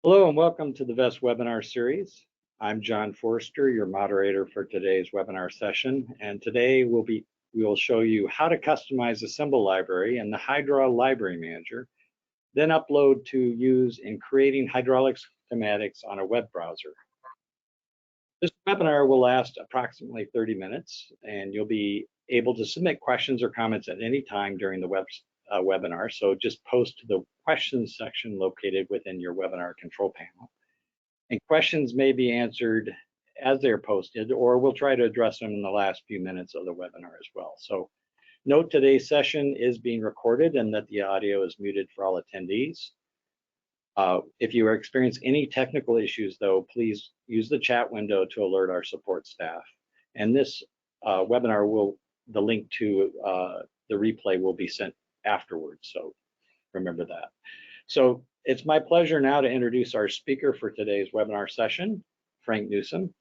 Hello and welcome to the VEST webinar series. I'm John Forster, your moderator for today's webinar session, and today we will show you how to customize a symbol library in the HyDraw Library Manager, then upload to use in creating hydraulic schematics on a web browser. This webinar will last approximately 30 minutes, and you'll be able to submit questions or comments at any time during the webinar, so just post to the questions section located within your webinar control panel. And questions may be answered as they're posted, or we'll try to address them in the last few minutes of the webinar as well. So note today's session is being recorded and that the audio is muted for all attendees. If you experience any technical issues though, please use the chat window to alert our support staff. And this webinar the link to the replay will be sent afterwards, so remember that. So it's my pleasure now to introduce our speaker for today's webinar session, Frank Newsom.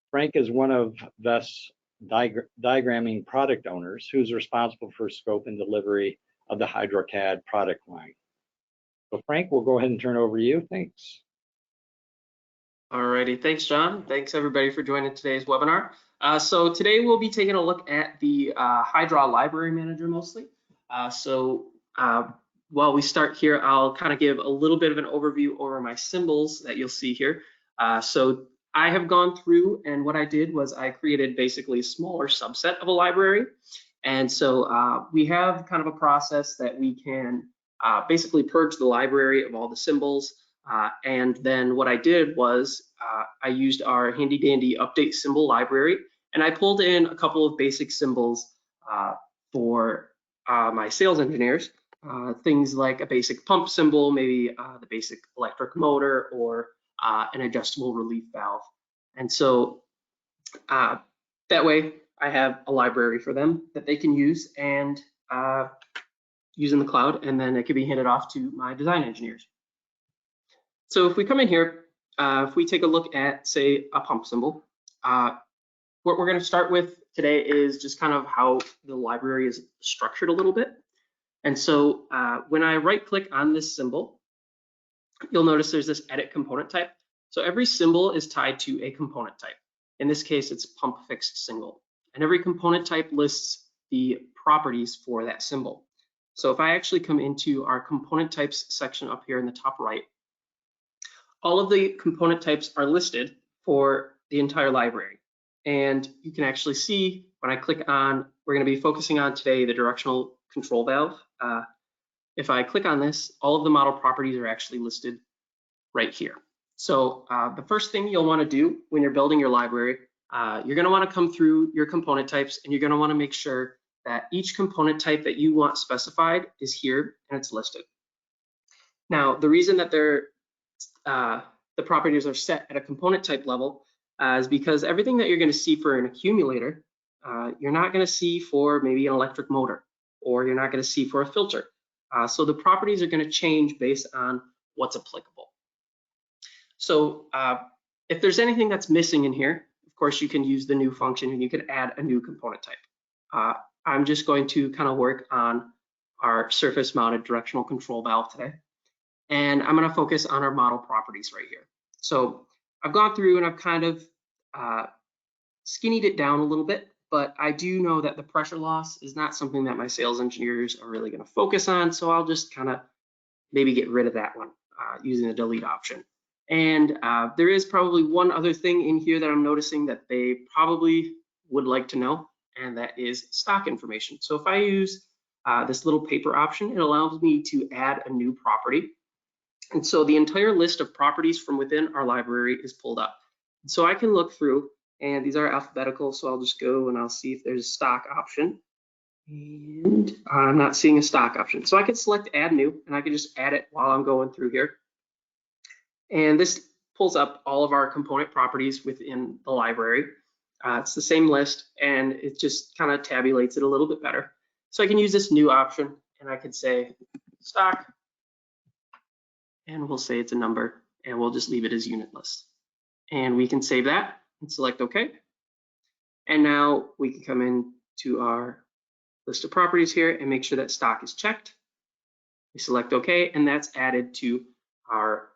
Frank is one of VEST's diagramming product owners who's responsible for scope and delivery of the HydroCAD product line. So Frank, we'll go ahead and turn it over to you. Thanks. Alrighty, thanks John. Thanks everybody for joining today's webinar. So today we'll be taking a look at the HyDraw Library Manager mostly. While we start here, I'll kind of give a little bit of an overview over my symbols that you'll see here. So I have gone through, and what I did was I created basically a smaller subset of a library. And so we have kind of a process that we can basically purge the library of all the symbols. And then what I did was I used our handy dandy update symbol library, and I pulled in a couple of basic symbols for my sales engineers. Things like a basic pump symbol, maybe the basic electric motor, or an adjustable relief valve. And so that way I have a library for them that they can use and use in the cloud, and then it can be handed off to my design engineers. So if we come in here, if we take a look at, say, a pump symbol, what we're going to start with today is just kind of how the library is structured a little bit. And so when I right click on this symbol, you'll notice there's this edit component type. So every symbol is tied to a component type. In this case, it's pump fixed single. And every component type lists the properties for that symbol. So if I actually come into our component types section up here in the top right, all of the component types are listed for the entire library. And you can actually see when I click on, we're going to be focusing on today the directional control valve. If I click on this, all of the model properties are actually listed right here. So the first thing you'll want to do when you're building your library, you're going to want to come through your component types, and you're going to want to make sure that each component type that you want specified is here and it's listed. Now, the reason that the properties are set at a component type level is because everything that you're going to see for an accumulator, you're not going to see for maybe an electric motor, or you're not going to see for a filter. So the properties are going to change based on what's applicable. So if there's anything that's missing in here, of course, you can use the new function and you can add a new component type. I'm just going to kind of work on our surface mounted directional control valve today. And I'm going to focus on our model properties right here. So I've gone through and I've kind of skinnied it down a little bit, but I do know that the pressure loss is not something that my sales engineers are really going to focus on. So I'll just kind of maybe get rid of that one using the delete option. And there is probably one other thing in here that I'm noticing that they probably would like to know, and that is stock information. So if I use this little paper option, it allows me to add a new property. And so the entire list of properties from within our library is pulled up. So I can look through, and these are alphabetical, so I'll just go and I'll see if there's a stock option. And I'm not seeing a stock option. So I can select add new, and I can just add it while I'm going through here. And this pulls up all of our component properties within the library. It's the same list, and it just kind of tabulates it a little bit better. So I can use this new option, and I can say stock, and we'll say it's a number, and we'll just leave it as unit list. And we can save that and select OK. And now we can come in to our list of properties here and make sure that stock is checked. We select OK, and that's added to our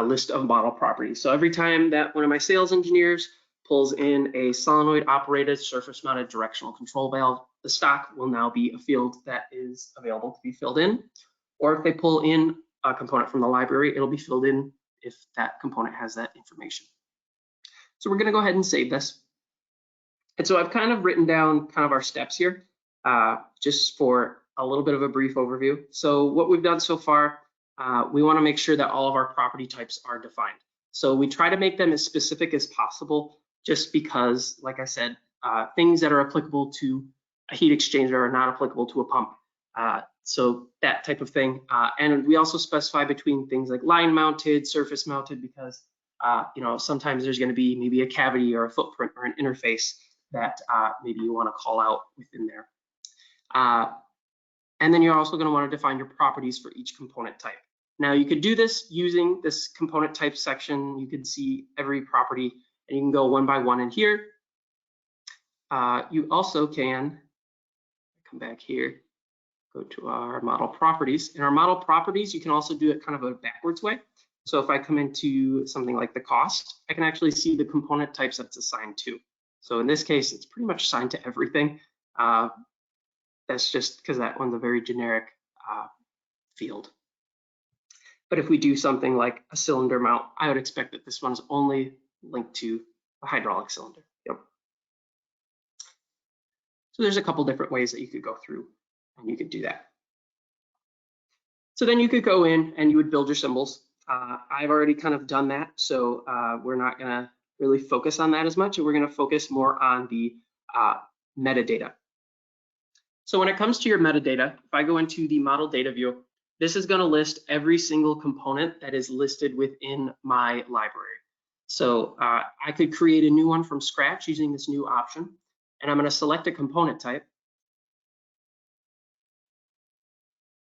list of model properties. So every time that one of my sales engineers pulls in a solenoid operated surface mounted directional control valve, the stock will now be a field that is available to be filled in. Or if they pull in a component from the library, it'll be filled in if that component has that information. So we're going to go ahead and save this. And so I've kind of written down kind of our steps here, just for a little bit of a brief overview. So what we've done so far, we want to make sure that all of our property types are defined. So we try to make them as specific as possible, just because, like I said, things that are applicable to a heat exchanger are not applicable to a pump. So that type of thing. And we also specify between things like line mounted, surface mounted, because sometimes there's going to be maybe a cavity or a footprint or an interface that maybe you want to call out within there. And then you're also going to want to define your properties for each component type. Now you could do this using this component type section. You can see every property and you can go one by one in here. You also can come back here, go to our model properties. In our model properties, you can also do it kind of a backwards way. So if I come into something like the cost, I can actually see the component types that it's assigned to. So in this case, it's pretty much assigned to everything. That's just because that one's a very generic field. But if we do something like a cylinder mount, I would expect that this one's only linked to a hydraulic cylinder. Yep. So there's a couple different ways that you could go through and you could do that. So then you could go in and you would build your symbols. I've already kind of done that, so we're not going to really focus on that as much, and we're going to focus more on the metadata. So when it comes to your metadata, if I go into the model data view, this is going to list every single component that is listed within my library. So I could create a new one from scratch using this new option, and I'm going to select a component type.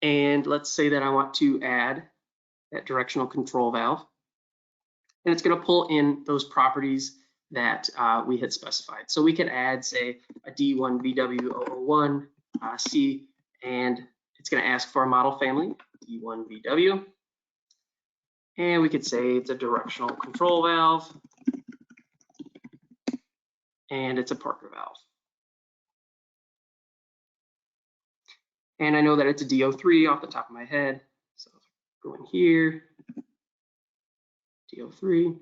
And let's say that I want to add that directional control valve. And it's going to pull in those properties that we had specified. So we could add, say, a D1VW001 C, and it's going to ask for a model family, D1VW. And we could say it's a directional control valve, and it's a Parker valve. And I know that it's a DO3 off the top of my head. So go in here, DO3.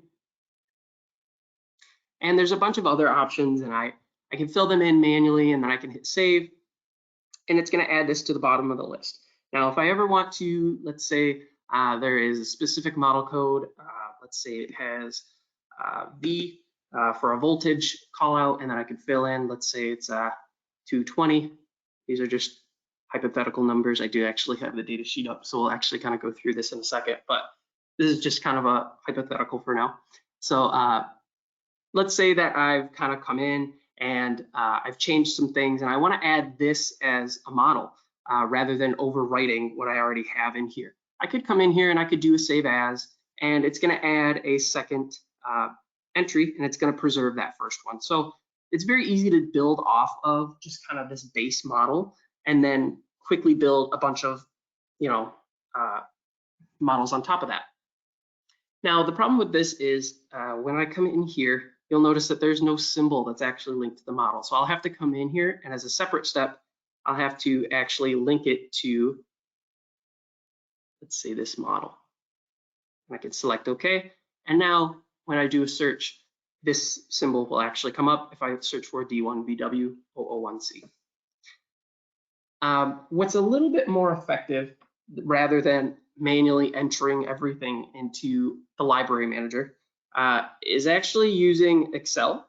And there's a bunch of other options, and I can fill them in manually, and then I can hit save, and it's going to add this to the bottom of the list. Now, if I ever want to, let's say there is a specific model code, let's say it has V for a voltage call out, and then I can fill in, let's say it's 220. These are just hypothetical numbers. I do actually have the data sheet up, so we'll actually kind of go through this in a second, but this is just kind of a hypothetical for now. So let's say that I've kind of come in and I've changed some things, and I want to add this as a model rather than overwriting what I already have in here. I could come in here and I could do a save as, and it's going to add a second entry, and it's going to preserve that first one. So it's very easy to build off of just kind of this base model and then quickly build a bunch of models on top of that. Now, the problem with this is when I come in here, you'll notice that there's no symbol that's actually linked to the model. So I'll have to come in here, and as a separate step, I'll have to actually link it to, let's say, this model. And I can select OK. And now when I do a search, this symbol will actually come up if I search for D1VW001C. What's a little bit more effective, rather than manually entering everything into the library manager, is actually using Excel.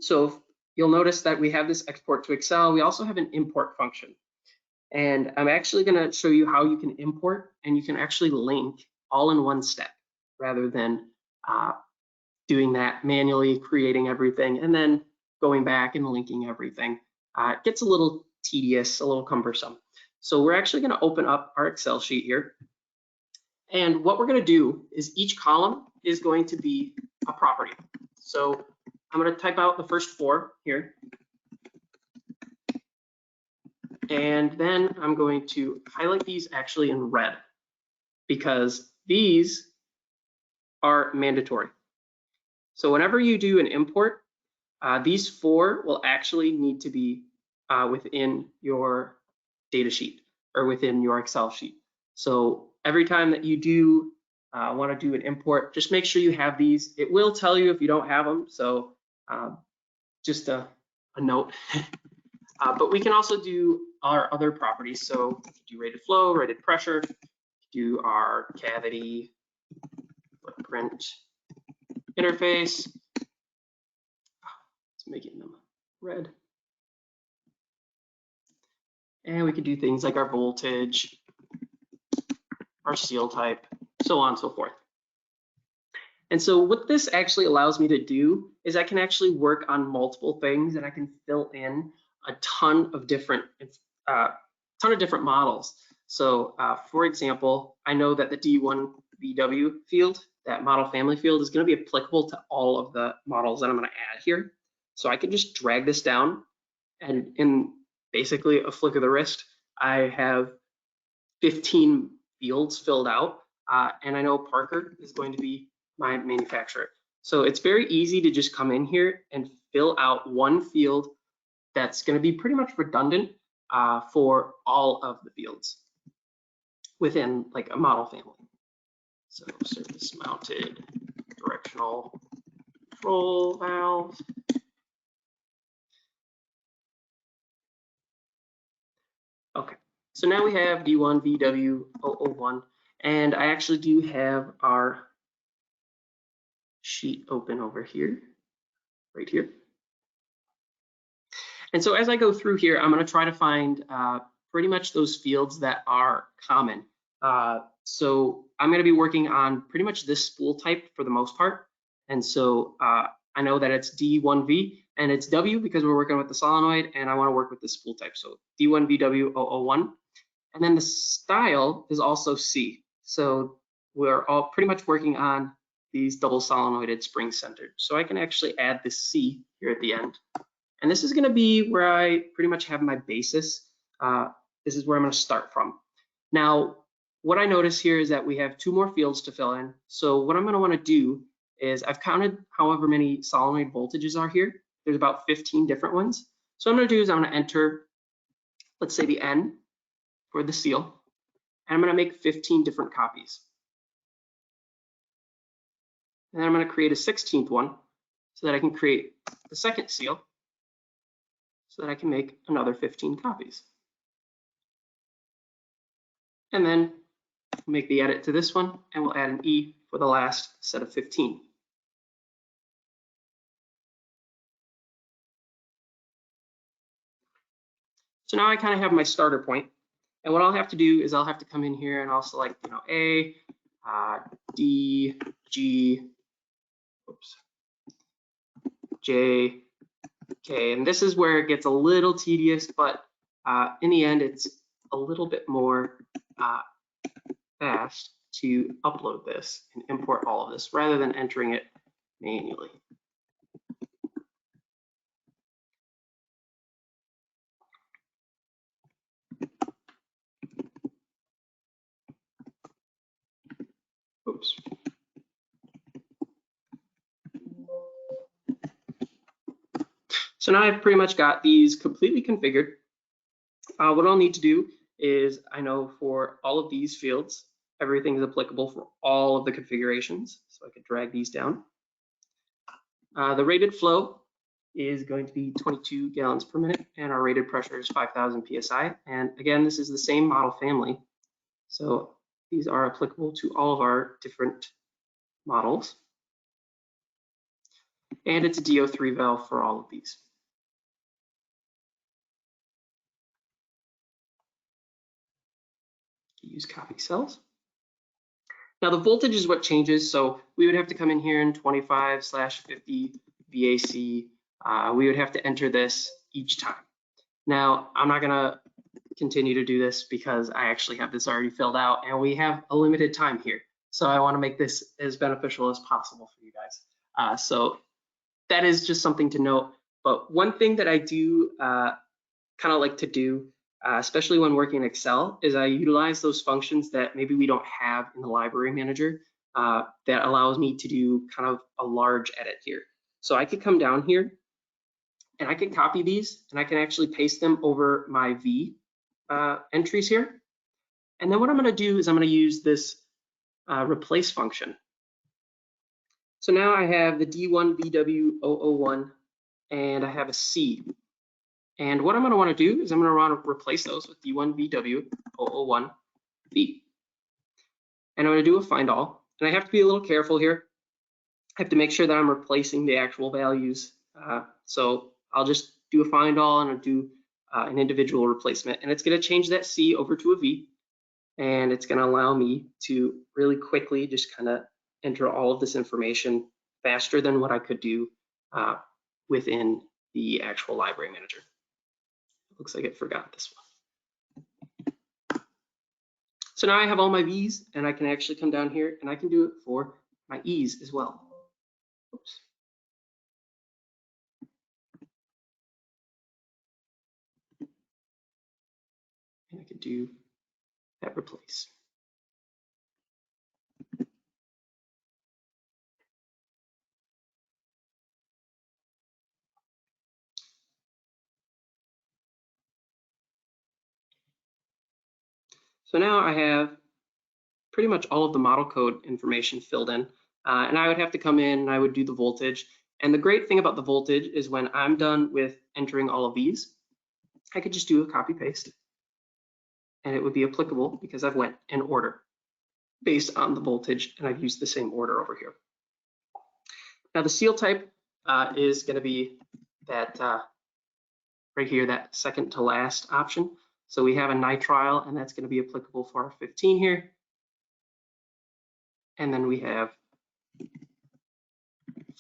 So you'll notice that we have this export to Excel. We also have an import function. And I'm actually going to show you how you can import, and you can actually link all in one step rather than doing that manually, creating everything, and then going back and linking everything. It gets a little tedious, a little cumbersome. So we're actually going to open up our Excel sheet here. And what we're going to do is each column is going to be a property. So I'm going to type out the first 4 here. And then I'm going to highlight these actually in red, because these are mandatory. So whenever you do an import, these 4 will actually need to be within your data sheet or within your Excel sheet. So every time that you do want to do an import, just make sure you have these. It will tell you if you don't have them, so just a note. But we can also do our other properties. So do rated flow, rated pressure, do our cavity, footprint, interface. Let's make it them red. And we could do things like our voltage, our seal type, so on and so forth. And so what this actually allows me to do is I can actually work on multiple things, and I can fill in a ton of different models. So for example, I know that the D1VW field, that model family field, is going to be applicable to all of the models that I'm going to add here. So I can just drag this down, and in basically a flick of the wrist, I have 15 fields filled out, and I know Parker is going to be my manufacturer. So it's very easy to just come in here and fill out one field that's going to be pretty much redundant for all of the fields within like a model family. So surface mounted directional control valve. Okay, so now we have D1VW001, and I actually do have our sheet open over here, right here. And so as I go through here, I'm going to try to find pretty much those fields that are common. So I'm going to be working on pretty much this spool type for the most part. And so I know that it's D1V and it's W because we're working with the solenoid, and I want to work with the spool type. So D1VW001. And then the style is also C. So we're all pretty much working on these double solenoided spring centered. So I can actually add this C here at the end. And this is going to be where I pretty much have my basis. This is where I'm going to start from. Now, what I notice here is that we have 2 more fields to fill in. So what I'm going to want to do is I've counted however many solenoid voltages are here. There's about 15 different ones. So what I'm going to do is I'm going to enter, let's say, the N for the seal, and I'm going to make 15 different copies. And then I'm going to create a 16th one so that I can create the second seal so that I can make another 15 copies. And then we'll make the edit to this one, and we'll add an E for the last set of 15. So now I kind of have my starter point, and what I'll have to do is I'll have to come in here and I'll select, A, D, G, oops, J, K, and this is where it gets a little tedious, but in the end, it's a little bit more fast to upload this and import all of this rather than entering it manually. Oops. So now I've pretty much got these completely configured. What I'll need to do is I know for all of these fields, everything is applicable for all of the configurations. So I could drag these down. The rated flow is going to be 22 gallons per minute, and our rated pressure is 5,000 PSI. And again, this is the same model family. So these are applicable to all of our different models. And it's a DO3 valve for all of these. Use copy cells. Now the voltage is what changes, so we would have to come in here in 25/50 VAC. We would have to enter this each time. Now I'm not gonna continue to do this because I actually have this already filled out, and we have a limited time here. So I want to make this as beneficial as possible for you guys. So that is just something to note. But one thing that I do kind of like to do, especially when working in Excel, is I utilize those functions that maybe we don't have in the library manager. that allows me to do kind of a large edit here. So I could come down here and I can copy these and I can actually paste them over my V entries here. And then what I'm going to do is I'm going to use this replace function. So now I have the D1VW001 and I have a C. And what I'm going to want to do is I'm going to want to replace those with D1VW001V. And I'm going to do a find all. And I have to be a little careful here. I have to make sure that I'm replacing the actual values. So I'll just do a find all and I'll do an individual replacement. And it's going to change that C over to a V. And it's going to allow me to really quickly just kind of enter all of this information faster than what I could do within the actual library manager. Looks like it forgot this one. So now I have all my V's and I can actually come down here and I can do it for my E's as well. Oops. And I could do that replace. So now I have pretty much all of the model code information filled in, and I would have to come in and I would do the voltage. And the great thing about the voltage is when I'm done with entering all of these, I could just do a copy paste and it would be applicable because I've went in order based on the voltage and I've used the same order over here. Now the seal type is going to be that right here, that second to last option. So we have a nitrile and that's going to be applicable for our 15 here. And then we have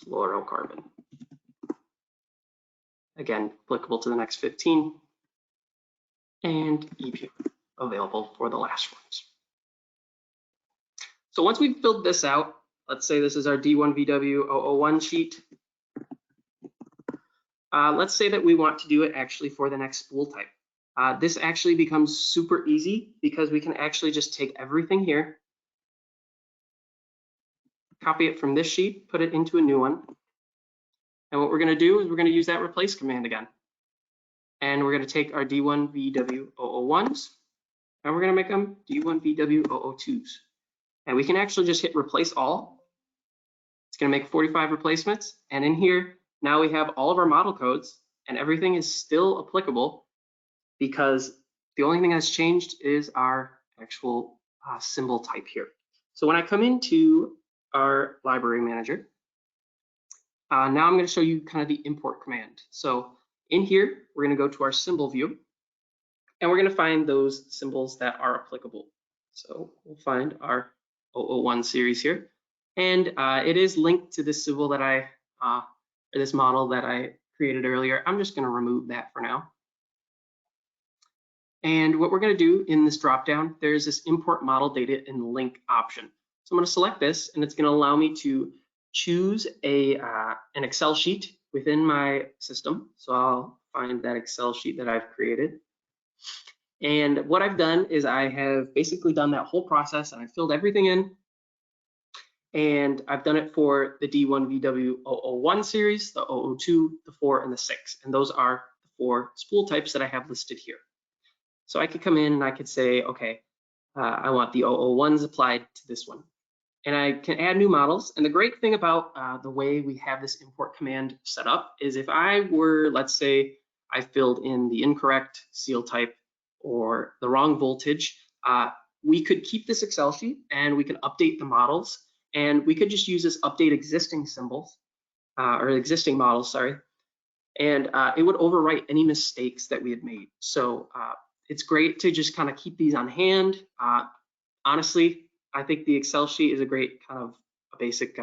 fluorocarbon. Again, applicable to the next 15. And EPU available for the last ones. So once we've filled this out, let's say this is our D1VW001 sheet. Let's say that we want to do it actually for the next spool type. This actually becomes super easy because we can actually just take everything here, copy it from this sheet, put it into a new one. And what we're going to do is we're going to use that replace command again. And we're going to take our D1VW001s and we're going to make them D1VW002s. And we can actually just hit replace all. It's going to make 45 replacements. And in here, now we have all of our model codes and everything is still applicable because the only thing that's changed is our actual symbol type here. So when I come into our library manager, now I'm going to show you kind of the import command. So in here, we're going to go to our symbol view and we're going to find those symbols that are applicable. So we'll find our 001 series here. And it is linked to this symbol that or this model that I created earlier. I'm just going to remove that for now. And what we're going to do in this dropdown, there's this import model data and link option. So I'm going to select this and it's going to allow me to choose an Excel sheet within my system. So I'll find that Excel sheet that I've created. And what I've done is I have basically done that whole process and I filled everything in. And I've done it for the D1VW001 series, the 002, the 4, and the 6. And those are the 4 spool types that I have listed here. So I could come in and I could say, okay, I want the 001s applied to this one. And I can add new models. And the great thing about the way we have this import command set up is if I were, let's say, I filled in the incorrect seal type or the wrong voltage, we could keep this Excel sheet and we can update the models. And we could just use this update existing symbols or existing models, sorry. And it would overwrite any mistakes that we had made. So it's great to just kind of keep these on hand. Honestly, I think the Excel sheet is a great kind of a basic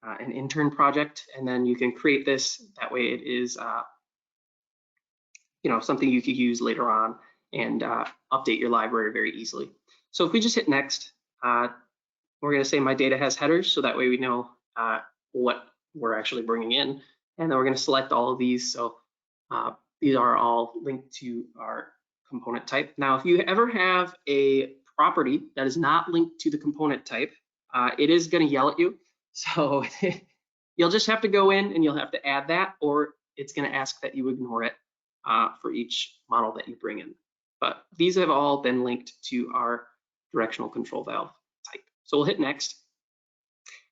an intern project, and then you can create this. That way, it is something you could use later on and update your library very easily. So if we just hit next, we're going to say my data has headers, so that way we know what we're actually bringing in, and then we're going to select all of these. So these are all linked to our component type. Now, if you ever have a property that is not linked to the component type, it is going to yell at you. So you'll just have to go in and you'll have to add that, or it's going to ask that you ignore it for each model that you bring in. But these have all been linked to our directional control valve type. So we'll hit next.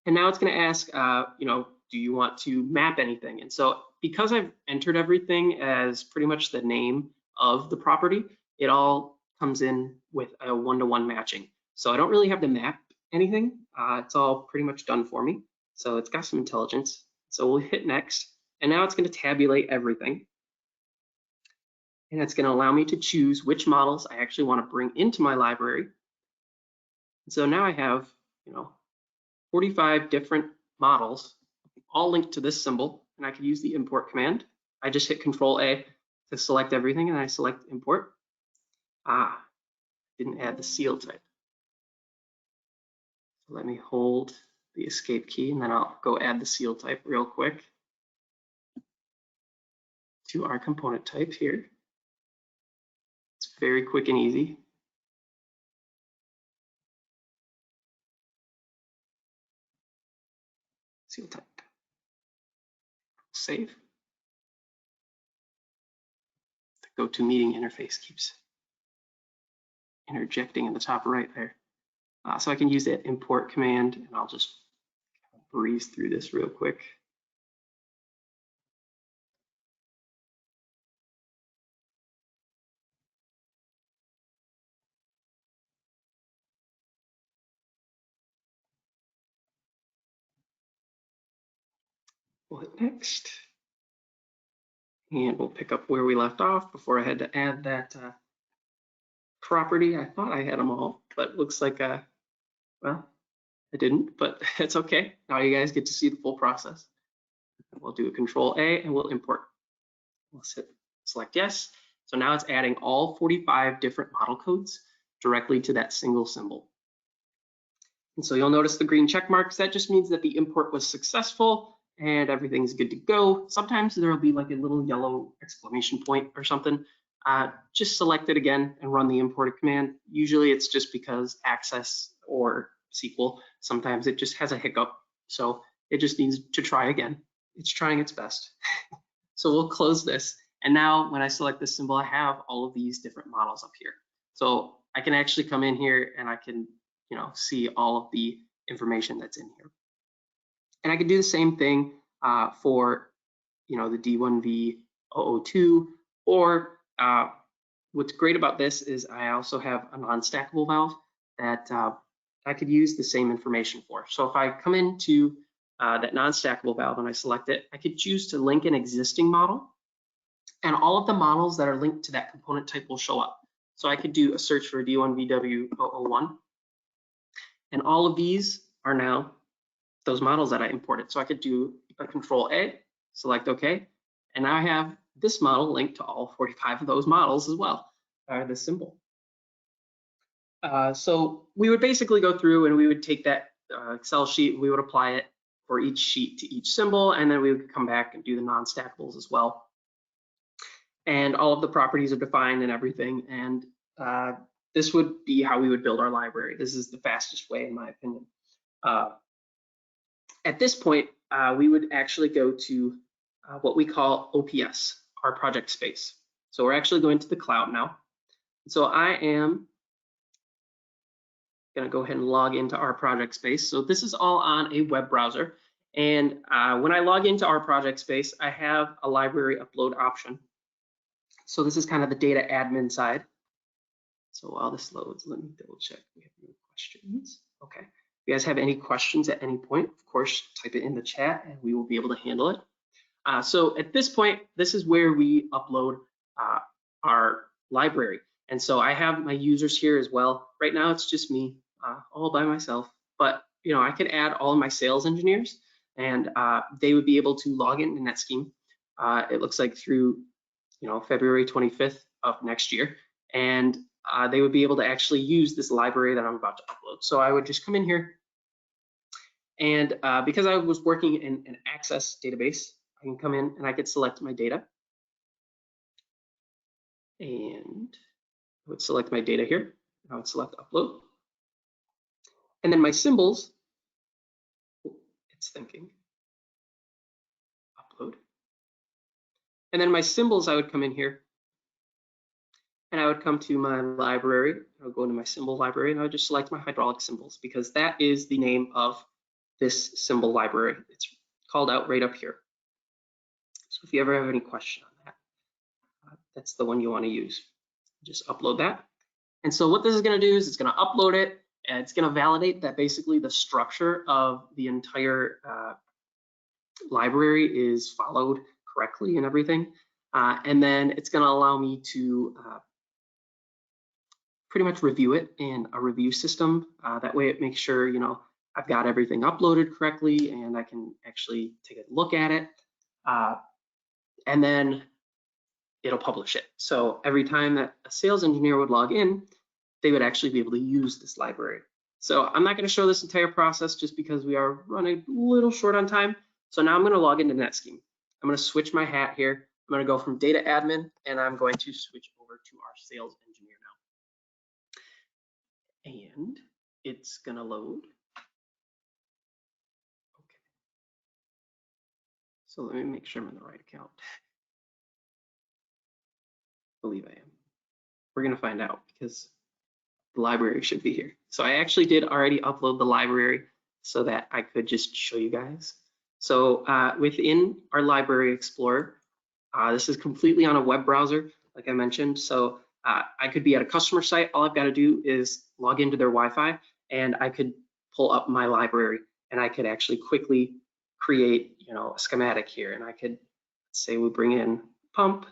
And now it's going to ask, do you want to map anything? And so because I've entered everything as pretty much the name of the property, it all comes in with a one-to-one matching. So I don't really have to map anything. It's all pretty much done for me. So it's got some intelligence. So we'll hit next. And now it's going to tabulate everything. And it's going to allow me to choose which models I actually want to bring into my library. And so now I have, 45 different models, all linked to this symbol, and I could use the import command. I just hit Control A to select everything, and I select import. Didn't add the seal type. So let me hold the escape key, and then I'll go add the seal type real quick to our component type here. It's very quick and easy. Seal type. Save. The GoToMeeting interface keeps interjecting in the top right there. So I can use that import command, and I'll just breeze through this real quick. We'll hit next. And we'll pick up where we left off before I had to add that property. I thought I had them all, but looks like, well, I didn't, but it's okay. Now you guys get to see the full process. We'll do a Control A and we'll import. We'll select yes. So now it's adding all 45 different model codes directly to that single symbol. And so you'll notice the green check marks. That just means that the import was successful and everything's good to go. Sometimes there'll be like a little yellow exclamation point or something. Just select it again and run the import command. Usually it's just because Access or SQL, sometimes it just has a hiccup. So it just needs to try again. It's trying its best. So we'll close this. And now when I select this symbol, I have all of these different models up here. So I can actually come in here and I can, see all of the information that's in here. And I can do the same thing for, the D1V002, or what's great about this is I also have a non-stackable valve that I could use the same information for. So if I come into that non-stackable valve and I select it, I could choose to link an existing model, and all of the models that are linked to that component type will show up. So I could do a search for D1VW001, and all of these are now those models that I imported. So I could do a Control A, select OK, and now I have this model linked to all 45 of those models as well, this symbol. So we would basically go through and we would take that Excel sheet and we would apply it for each sheet to each symbol, and then we would come back and do the non-stackables as well. And all of the properties are defined and everything, and this would be how we would build our library. This is the fastest way, in my opinion. At this point, we would actually go to what we call OPS, our project space. So we're actually going to the cloud now. So I am going to go ahead and log into our project space. So this is all on a web browser. And when I log into our project space, I have a library upload option. So this is kind of the data admin side. So while this loads, let me double check. We have any questions? Okay. If you guys have any questions at any point, of course, type it in the chat and we will be able to handle it. So at this point, this is where we upload our library. And so I have my users here as well. Right now, it's just me all by myself. But I could add all of my sales engineers, and they would be able to log in NetSkeme. It looks like through February 25th of next year, and they would be able to actually use this library that I'm about to upload. So I would just come in here, and because I was working in an Access database, I can come in and I could select my data, and I would select my data here. I would select upload. And then my symbols, it's thinking, upload. And then my symbols, I would come in here and I would come to my library. I would go into my symbol library and I would just select my hydraulic symbols because that is the name of this symbol library. It's called out right up here. So if you ever have any question on that, that's the one you want to use. Just upload that. And so what this is going to do is it's going to upload it and it's going to validate that basically the structure of the entire library is followed correctly and everything. And then it's going to allow me to pretty much review it in a review system. That way it makes sure, you know, I've got everything uploaded correctly and I can actually take a look at it. And then it'll publish it. So every time that a sales engineer would log in, they would actually be able to use this library. So I'm not going to show this entire process just because we are running a little short on time. So now I'm going to log into NetSkeme. I'm going to switch my hat here. I'm going to go from data admin and I'm going to switch over to our sales engineer now. And it's going to load. Okay. So let me make sure I'm in the right account. I believe I am. We're going to find out because the library should be here. So I actually did already upload the library so that I could just show you guys. So within our Library Explorer, this is completely on a web browser, like I mentioned. So I could be at a customer site. All I've got to do is log into their Wi-Fi and I could pull up my library and I could actually quickly create, you know, a schematic here. And I could say we bring in pump,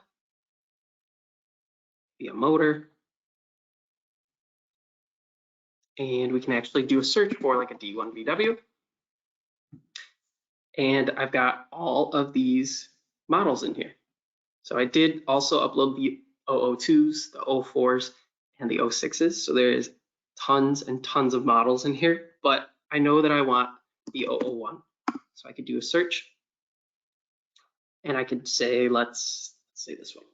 be a motor, and we can actually do a search for like a D1VW. And I've got all of these models in here. So I did also upload the 002s, the 04s, and the 06s. So there is tons and tons of models in here, but I know that I want the 001. So I could do a search and I could say, let's say this one.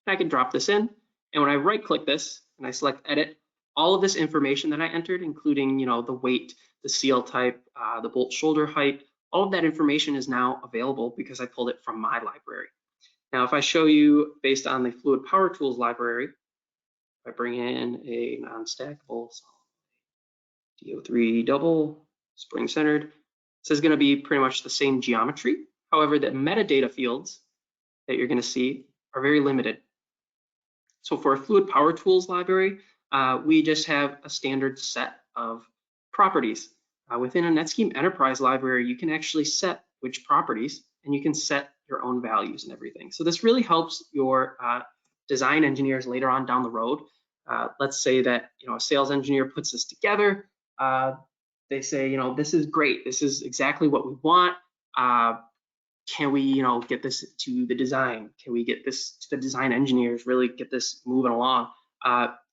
I can drop this in, and when I right click this and I select edit, all of this information that I entered, including, you know, the weight, the seal type, the bolt shoulder height, all of that information is now available because I pulled it from my library. Now, if I show you based on the Fluid Power Tools library, if I bring in a non-stackable DO3 double spring centered, this is going to be pretty much the same geometry. However, the metadata fields that you're going to see are very limited. So for a Fluid Power Tools library, we just have a standard set of properties. Within a NetSkeme Enterprise library, you can actually set which properties and you can set your own values and everything. So this really helps your design engineers later on down the road. Let's say that, you know, a sales engineer puts this together. They say, you know, this is great. This is exactly what we want. Can we, you know, get this to the design? Can we get this to the design engineers, really get this moving along?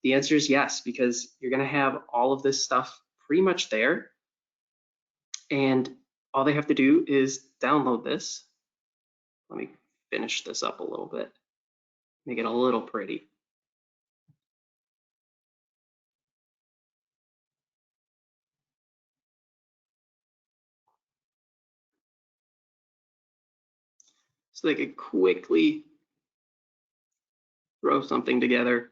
The answer is yes, because you're going to have all of this stuff pretty much there. And all they have to do is download this. Let me finish this up a little bit, make it a little pretty. So they could quickly throw something together.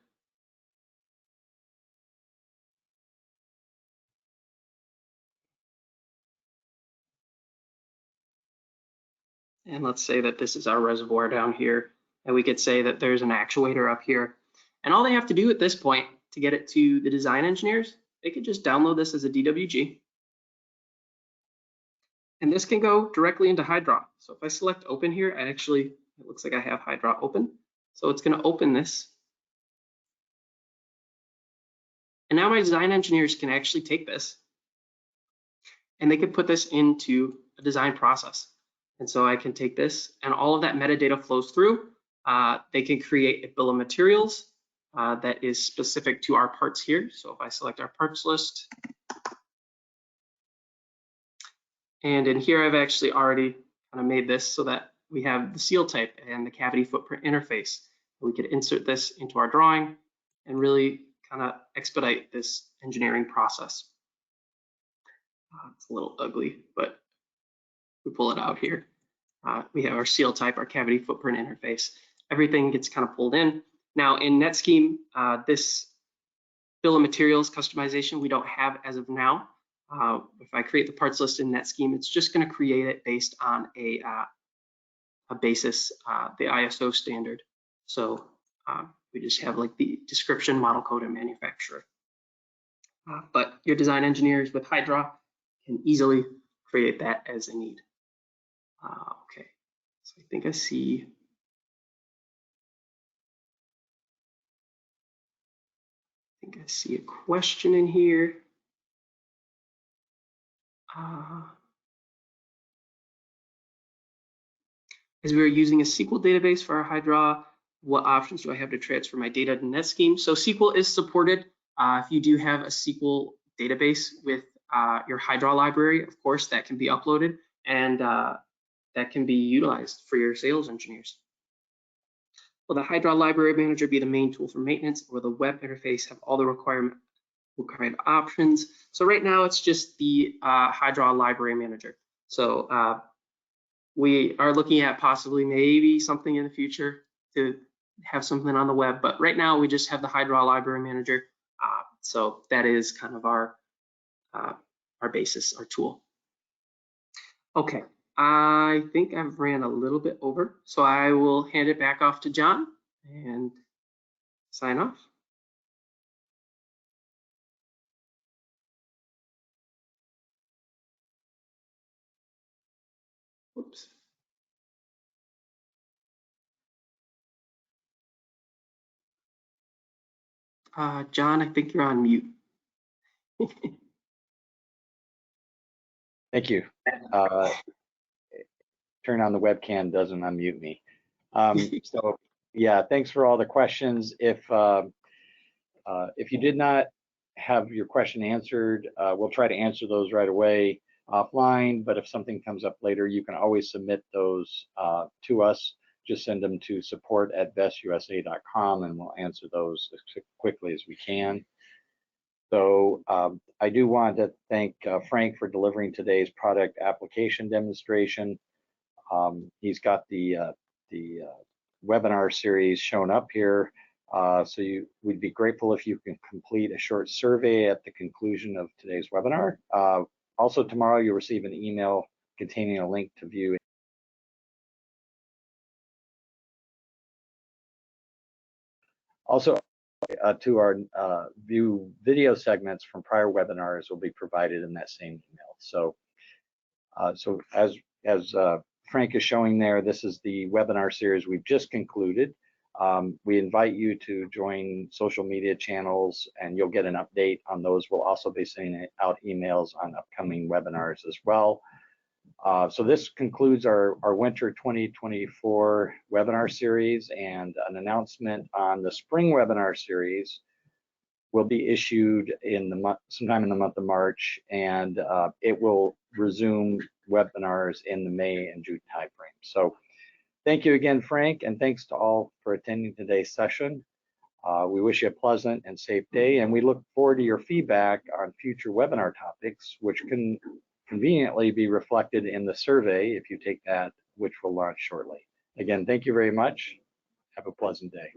And let's say that this is our reservoir down here. And we could say that there's an actuator up here. And all they have to do at this point to get it to the design engineers, they could just download this as a DWG. And this can go directly into HyDraw. So if I select open here, it looks like I have HyDraw open. So it's going to open this. And now my design engineers can actually take this and they can put this into a design process. And so I can take this and all of that metadata flows through. They can create a bill of materials that is specific to our parts here. So if I select our parts list, and in here I've actually already kind of made this so that we have the seal type and the cavity footprint interface. we could insert this into our drawing and really kind of expedite this engineering process. It's a little ugly, but we pull it out here. We have our seal type, our cavity footprint interface. Everything gets kind of pulled in. Now in NetSkeme, this bill of materials customization we don't have as of now. If I create the parts list in NetSkeme, it's just going to create it based on a basis, the ISO standard. So we just have like the description, model code, and manufacturer. But your design engineers with HyDraw can easily create that as they need. Okay, so I think I see. I think I see a question in here. As we are using a SQL database for our HyDraw, what options do I have to transfer my data to NetSkeme? So SQL is supported. If you do have a SQL database with your HyDraw library, of course, that can be uploaded and that can be utilized for your sales engineers. Will the HyDraw Library Manager be the main tool for maintenance, or will the web interface have all the required options? So right now it's just the HyDraw Library Manager. So we are looking at possibly maybe something in the future to have something on the web, but right now we just have the HyDraw Library Manager. So that is kind of our basis, our tool. Okay, I think I've ran a little bit over, so I will hand it back off to John and sign off. Oops. John, I think you're on mute. Thank you. Turn on the webcam doesn't unmute me. So yeah, thanks for all the questions. If you did not have your question answered, we'll try to answer those right away offline, but if something comes up later, you can always submit those to us. Just send them to support@bestusa.com and we'll answer those as quickly as we can. So I do want to thank Frank for delivering today's product application demonstration. He's got the webinar series shown up here. So we'd be grateful if you can complete a short survey at the conclusion of today's webinar. Also tomorrow you'll receive an email containing a link to view. Also to our view video segments from prior webinars will be provided in that same email. So so as Frank is showing there, this is the webinar series we've just concluded. We invite you to join social media channels and you'll get an update on those. We'll also be sending out emails on upcoming webinars as well. So this concludes our winter 2024 webinar series, and an announcement on the spring webinar series will be issued in the sometime in the month of March, and it will resume webinars in the May and June timeframe. So thank you again, Frank, and thanks to all for attending today's session. We wish you a pleasant and safe day, and we look forward to your feedback on future webinar topics, which can conveniently be reflected in the survey if you take that, which will launch shortly. Again, thank you very much. Have a pleasant day.